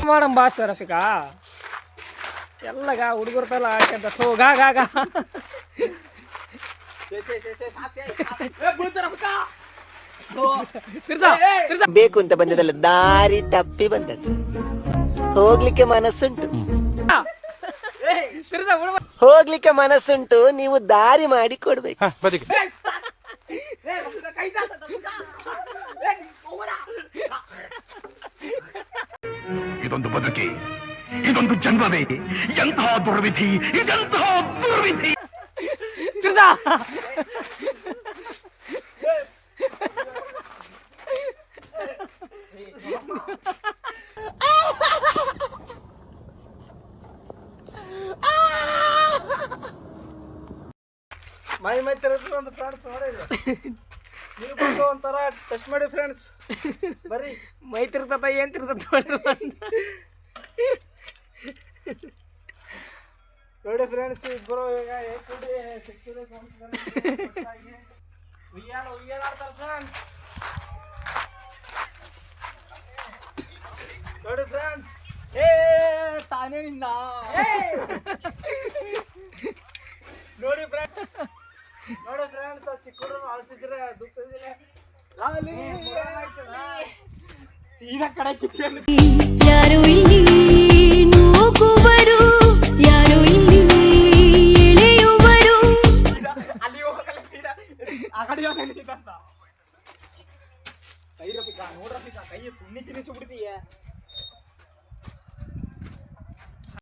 Madam boss ರಫಿಕಾ ಎಲ್ಲಗ ಹುಡುಗರ್ತಲ್ಲ ಆಡ್ಕೊಂತ ಥೋ ಗಾ ಗಾ ಗಾ ಬೇಕು ಅಂತ ಬಂದದಲ್ಲ, ದಾರಿ ತಪ್ಪಿ ಬಂದದ್ದು. ಹೋಗ್ಲಿಕ್ಕೆ ಮನಸ್ಸುಂಟು, ಹೋಗ್ಲಿಕ್ಕೆ ಮನಸ್ಸುಂಟು, ನೀವು ದಾರಿ ಮಾಡಿ ಕೊಡ್ಬೇಕು. ಇದೊಂದು ಬದುಕಿ, ಇದೊಂದು ಜನ್ಮವೇ, ಎಂತಹ ದುರ್ವಿಧಿ, ಇದೆಂತಹ ದುರ್ವಿಧಿ. ಮೈ ತಿರುಗ್ತದೆ ಫ್ರೆಂಡ್ಸ್, ನೋಡಿಲ್ಲ ನೀವು ಬಂದು ಒಂಥರ ಟೆಸ್ಟ್ ಮಾಡಿ ಫ್ರೆಂಡ್ಸ್. ಬರ್ರಿ, ಮೈ ತಿರ್ತತ ಏನ್ ತಿರ್ತತ ನೋಡಿ ಫ್ರೆಂಡ್ಸ್, ಇಬ್ಬರು ಈಗ ಸಿಕ್ಕಿದೆ ಉಯ್ಯಾಲಾಡ್ತಾರೆ ಫ್ರೆಂಡ್ಸ್. ನೋಡಿ ಫ್ರೆಂಡ್ಸ್, ತಾನೇ ನಿನ್ನ ನೋಡಿ ಫ್ರೆಂಡ್ಸ್, ನೋಡಿ ಫ್ರೆಂಡ್ಸ್, ಚಿಕ್ಕ ಹುಡುಗರು ಅಳ್ತಿದ್ರೆ ದುಃಖದಿಲ್ಲ ಸೀದಾ ಕಡೆ ಕಿತ್ಕೊಂಡು